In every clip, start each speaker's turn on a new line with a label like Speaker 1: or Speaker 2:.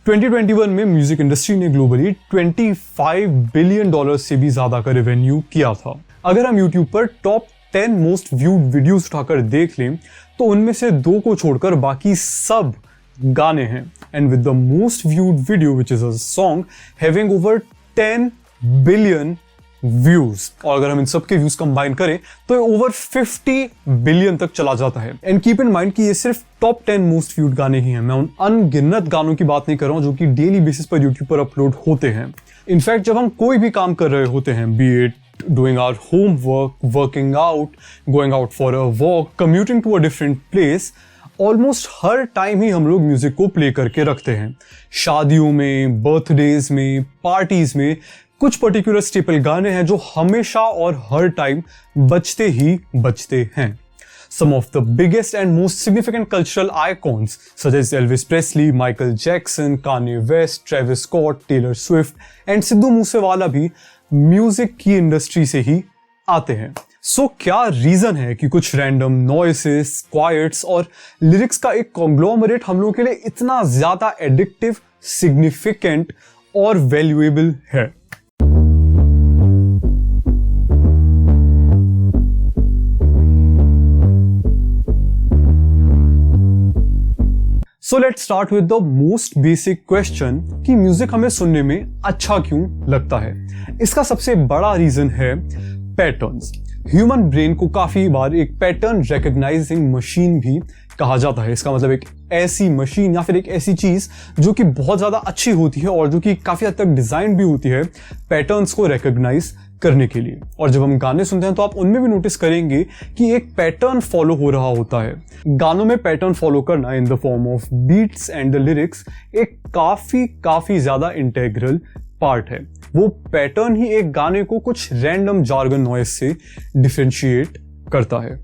Speaker 1: 2021 में music industry ने globally $25 billion से भी ज्यादा का रेवेन्यू किया था। अगर हम YouTube पर टॉप 10 मोस्ट व्यूड वीडियोस उठाकर देख लें तो उनमें से 2 को छोड़कर बाकी सब गाने हैं। And with the most viewed video which is a song having over 10 billion views, और अगर हम इन सब के व्यूज कंबाइन करें तो ये ओवर 50 बिलियन तक चला जाता है। एंड कीप इन माइंड कि ये सिर्फ टॉप 10 मोस्ट व्यूड गाने ही हैं। मैं उन अनगिनत गानों की बात नहीं कर रहा हूं जो कि डेली बेसिस पर यूट्यूब पर अपलोड होते हैं। इनफैक्ट जब हम कोई भी काम कर रहे होते हैं, B it doing our homework, working out, going out for a walk, commuting to a different place, almost हर टाइम ही हम लोग म्यूजिक को प्ले करके रखते हैं। शादियों में, बर्थडेज में, पार्टीज में कुछ पर्टिकुलर स्टेपल गाने हैं जो हमेशा और हर टाइम बजते ही बजते हैं। Some of the biggest and most significant cultural icons such as Elvis Presley, Michael Jackson, Kanye West, Travis Scott, Taylor Swift and Sidhu Moosewala भी म्यूजिक की इंडस्ट्री से ही आते हैं। सो क्या रीजन है कि कुछ रैंडम नॉइसेस, क्वाइट्स और लिरिक्स का एक कॉन्ग्लोमरेट हम लोगों के लिए इतना ज्यादा एडिक्टिव, सिग्निफिकेंट और वैल्यूएबल है? So let's start with the most basic question कि म्यूजिक हमें सुनने में अच्छा क्यों लगता है। इसका सबसे बड़ा रीजन है पैटर्न्स। ह्यूमन ब्रेन को काफी बार एक पैटर्न रिकॉग्नाइजिंग मशीन भी कहा जाता है। इसका मतलब एक ऐसी मशीन या फिर एक ऐसी चीज जो कि बहुत ज्यादा अच्छी होती है और जो कि काफी हद तक डिजाइन भी होती है पैटर्न्स को रिकॉग्नाइज करने के लिए। और जब हम गाने सुनते हैं तो आप उनमें भी नोटिस करेंगे कि एक पैटर्न फॉलो हो रहा होता है। गानों में पैटर्न फॉलो करना in the form of beats and the lyrics एक काफी ज्यादा इंटेग्रल पार्ट है। वो पैटर्न ही एक गाने को कुछ रैंडम जार्गन नॉइज से डिफरेंशिएट करता है।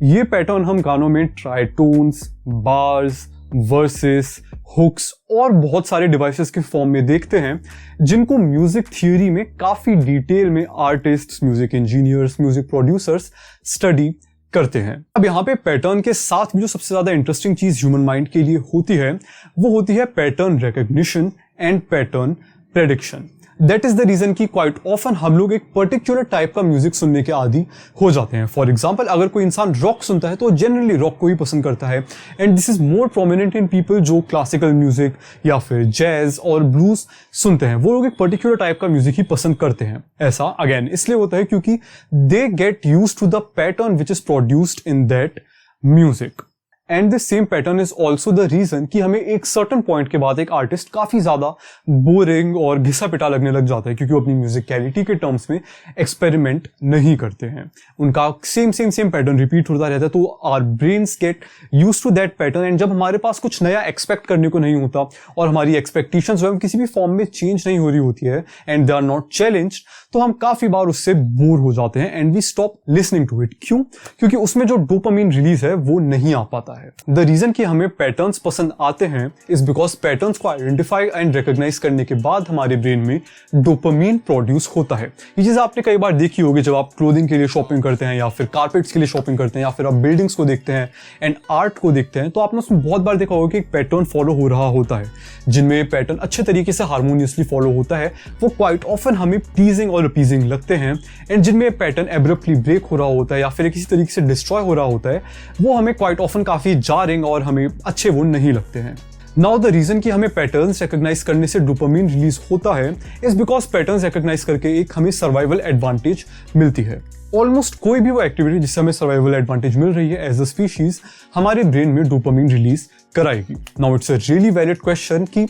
Speaker 1: ये पैटर्न हम गानों में ट्राइटोन्स, बार्स, वर्सेस, हुक्स और बहुत सारे डिवाइसेस के फॉर्म में देखते हैं, जिनको म्यूजिक थियोरी में काफी डिटेल में artists, music engineers, music producers study करते हैं। अब यहाँ पे पैटर्न के साथ जो सबसे ज्यादा इंटरेस्टिंग चीज ह्यूमन माइंड के लिए होती है वो होती है pattern recognition and pattern prediction. That is the reason कि क्वाइट ऑफन हम लोग एक पर्टिकुलर टाइप का म्यूजिक सुनने के आदी हो जाते हैं। फॉर एग्जाम्पल, अगर कोई इंसान रॉक सुनता है तो जनरली रॉक को ही पसंद करता है। And this is more prominent in people जो क्लासिकल म्यूजिक या फिर जैज और ब्लूज सुनते हैं। वो लोग एक पर्टिकुलर टाइप का म्यूजिक ही पसंद करते हैं। ऐसा अगेन इसलिए होता है क्योंकि they get used to the pattern which is produced in that music. And this same pattern is also the reason कि हमें एक सर्टन पॉइंट के बाद एक आर्टिस्ट काफी ज्यादा बोरिंग और घिसा पिटा लगने लग जाता है, क्योंकि वो अपनी म्यूजिकलिटी के टर्म्स में एक्सपेरिमेंट नहीं करते हैं। उनका सेम पैटर्न रिपीट होता रहता है, तो our brains get used to that pattern. And जब हमारे पास कुछ नया एक्सपेक्ट करने को नहीं होता और हमारी एक्सपेक्टेशंस जो किसी भी फॉर्म में चेंज नहीं हो रही होती है and they are not challenged, तो हम काफी बार उससे बोर हो जाते हैं and we stop listening to it. क्यों? क्योंकि उसमें जो डोपामिन रिलीज है वो नहीं आ पाता है। द रीजन कि हमें पैटर्न्स पसंद आते हैं इज बिकॉज पैटर्न्स को आइडेंटिफाई एंड रिकॉग्नाइज करने के बाद हमारे ब्रेन में डोपामिन प्रोड्यूस होता है। ये चीज आपने कई बार देखी होगी जब आप क्लोथिंग के लिए शॉपिंग करते हैं या फिर कारपेट्स के लिए शॉपिंग करते हैं या फिर आप बिल्डिंग्स को देखते हैं एंड आर्ट को देखते हैं, तो आपने उसमें बहुत बार देखा होगा कि एक पैटर्न फॉलो हो रहा होता है। जिनमें पैटर्न अच्छे तरीके से हार्मोनियसली फॉलो होता है वो क्वाइट ऑफन हमें प्लीजिंग और अपीजिंग लगते हैं। एंड जिनमें पैटर्न एब्रप्टली ब्रेक हो रहा होता है या फिर किसी तरीके से डिस्ट्रॉय हो रहा होता है वो हमें क्वाइट ऑफन काफी जारिंग और हमें अच्छे वो नहीं लगते हैं। नाउ द रीजन कि हमें पैटर्न्स रिकॉग्नाइज करने से डोपामिन रिलीज होता है इज बिकॉज पैटर्न्स रिकॉग्नाइज करके एक हमें सर्वाइवल एडवांटेज मिलती है। ऑलमोस्ट कोई भी वो एक्टिविटी जिससे हमें सर्वाइवल एडवांटेज मिल रही है एज अ स्पीशीज हमारे ब्रेन में डोपामिन रिलीज कराएगी। Now it's a really valid question कि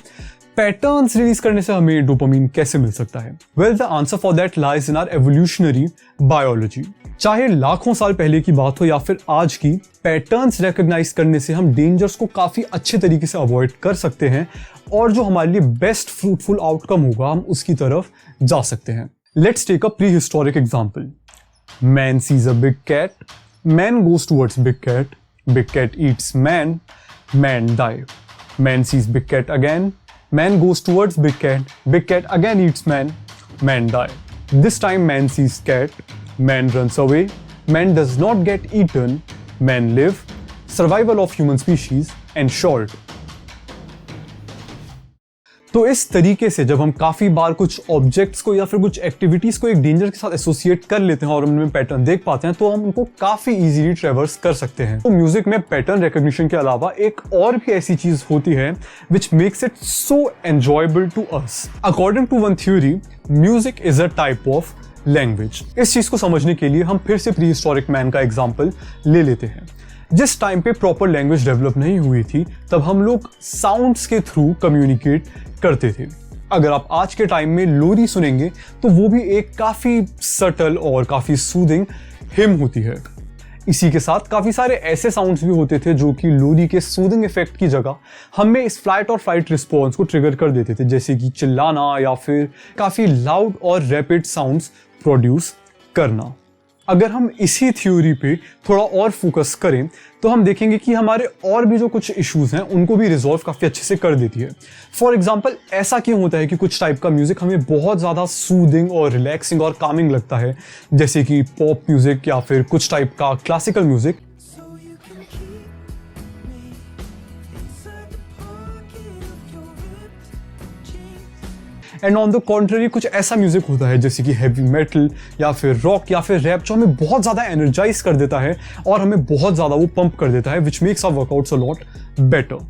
Speaker 1: पैटर्न्स रिलीज करने से हमें डोपामिन कैसे मिल सकता है? Well, the answer for that lies in our evolutionary biology. चाहे लाखों साल पहले की बात हो या फिर आज की, पैटर्न्स रिकॉग्नाइज करने से हम डेंजर्स को काफी अच्छे तरीके से अवॉइड कर सकते हैं और जो हमारे लिए बेस्ट फ्रूटफुल आउटकम होगा हम उसकी तरफ जा सकते हैं। Let's take a prehistoric example. Man sees a big cat, man goes towards big cat eats man, man die. Man sees big cat again, man goes towards big cat again eats man, man die. This time man sees cat, man runs away, man does not get eaten, man live, survival of human species ensured. तो इस तरीके से जब हम काफ़ी बार कुछ objects को या फिर कुछ एक्टिविटीज़ को एक डेंजर के साथ एसोसिएट कर लेते हैं और उनमें पैटर्न देख पाते हैं, तो हम उनको काफ़ी इजीली ट्रेवर्स कर सकते हैं। तो म्यूजिक में पैटर्न रिकॉग्निशन के अलावा एक और भी ऐसी चीज़ होती है which makes it so enjoyable to us. According to one theory, music is a type of language. इस चीज़ को समझने के लिए हम फिर से प्री हिस्टोरिक मैन का एग्जाम्पल ले लेते हैं। जिस टाइम पे प्रॉपर लैंग्वेज डेवलप नहीं हुई थी, तब हम लोग साउंड्स के थ्रू कम्युनिकेट करते थे। अगर आप आज के टाइम में लोरी सुनेंगे तो वो भी एक काफ़ी सटल और काफ़ी सूदिंग हिम होती है। इसी के साथ काफ़ी सारे ऐसे साउंड्स भी होते थे जो कि लोरी के सूदिंग इफेक्ट की जगह हमें इस फ्लाइट और फाइट रिस्पॉन्स को ट्रिगर कर देते थे, जैसे कि चिल्लाना या फिर काफ़ी लाउड और रैपिड साउंड्स प्रोड्यूस करना। अगर हम इसी थ्योरी पे थोड़ा और फोकस करें तो हम देखेंगे कि हमारे और भी जो कुछ इश्यूज हैं उनको भी रिजॉल्व काफ़ी अच्छे से कर देती है। फॉर एग्जांपल, ऐसा क्यों होता है कि कुछ टाइप का म्यूज़िक हमें बहुत ज़्यादा सूदिंग और रिलैक्सिंग और कामिंग लगता है, जैसे कि पॉप म्यूज़िक या फिर कुछ टाइप का classical music. And on the contrary कुछ ऐसा म्यूजिक होता है जैसे कि हैवी मेटल या फिर रॉक या फिर रैप, जो हमें बहुत ज़्यादा एनर्जाइज कर देता है और हमें बहुत ज़्यादा वो पंप कर देता है, which makes our workouts a lot better.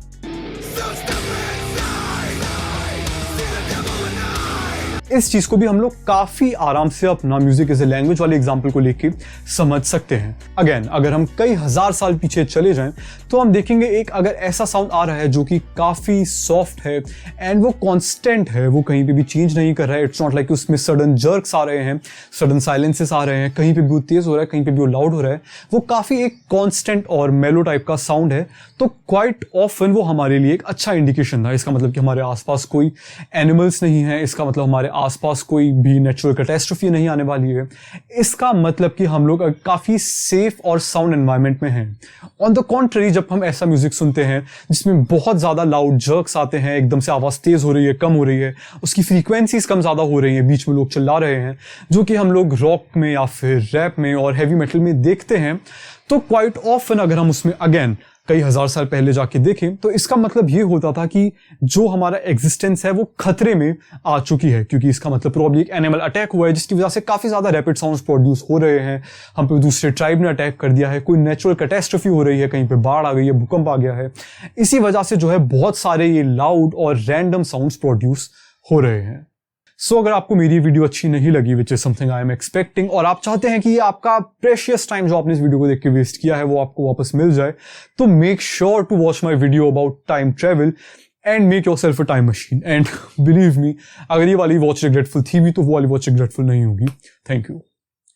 Speaker 1: इस चीज़ को भी हम लोग काफ़ी आराम से अपना म्यूजिक एज ए लैंग्वेज वाले एग्जाम्पल को लेके समझ सकते हैं। अगेन, अगर हम कई हजार साल पीछे चले जाएं तो हम देखेंगे एक अगर ऐसा साउंड आ रहा है जो कि काफ़ी सॉफ्ट है एंड वो कांस्टेंट है, वो कहीं पे भी चेंज नहीं कर रहा है। इट्स नॉट लाइक उसमें सडन जर्क्स आ रहे हैं, सडन साइलेंसेस आ रहे हैं, कहीं पे भी वो तेज़ हो रहा है, कहीं पे भी वो लाउड हो रहा है। वो काफ़ी एक कॉन्स्टेंट और मेलो टाइप का साउंड है। तो क्वाइट ऑफन वो हमारे लिए एक अच्छा इंडिकेशन था। इसका मतलब कि हमारे आसपास कोई एनिमल्स नहीं है, इसका मतलब हमारे आसपास कोई भी नेचुरल कैटास्ट्रोफी नहीं आने वाली है, इसका मतलब कि हम लोग काफ़ी सेफ और साउंड एनवायरनमेंट में हैं। ऑन द कॉन्ट्ररी, जब हम ऐसा म्यूजिक सुनते हैं जिसमें बहुत ज़्यादा लाउड जर्क्स आते हैं, एकदम से आवाज़ तेज़ हो रही है, कम हो रही है, उसकी फ्रीक्वेंसीज कम ज़्यादा हो रही है, बीच में लोग चिल्ला रहे हैं, जो कि हम लोग रॉक में या फिर रैप में और हैवी मेटल में देखते हैं, तो क्वाइट ऑफन अगर हम उसमें अगेन कई हजार साल पहले जाके देखें तो इसका मतलब ये होता था कि जो हमारा एग्जिस्टेंस है वो खतरे में आ चुकी है, क्योंकि इसका मतलब प्रॉब्ली एक एनिमल अटैक हुआ है जिसकी वजह से काफ़ी ज़्यादा रैपिड साउंड्स प्रोड्यूस हो रहे हैं, हम पे दूसरे ट्राइब ने अटैक कर दिया है, कोई नेचुरल कैटास्ट्रोफी हो रही है, कहीं पे बाढ़ आ गई है, भूकंप आ गया है। इसी वजह से जो है बहुत सारे ये लाउड और रैंडम साउंड्स प्रोड्यूस हो रहे हैं। सो अगर आपको मेरी वीडियो अच्छी नहीं लगी, which is something I am expecting, और आप चाहते हैं कि ये आपका प्रेशियस टाइम जो आपने इस वीडियो को देख के वेस्ट किया है वो आपको वापस मिल जाए, तो make sure to watch my video about time travel and make yourself a time machine. And believe me, अगर ये वाली वॉच रिग्रेटफुल थी भी तो वो वाली वॉच रिग्रेटफुल नहीं होगी। Thank you.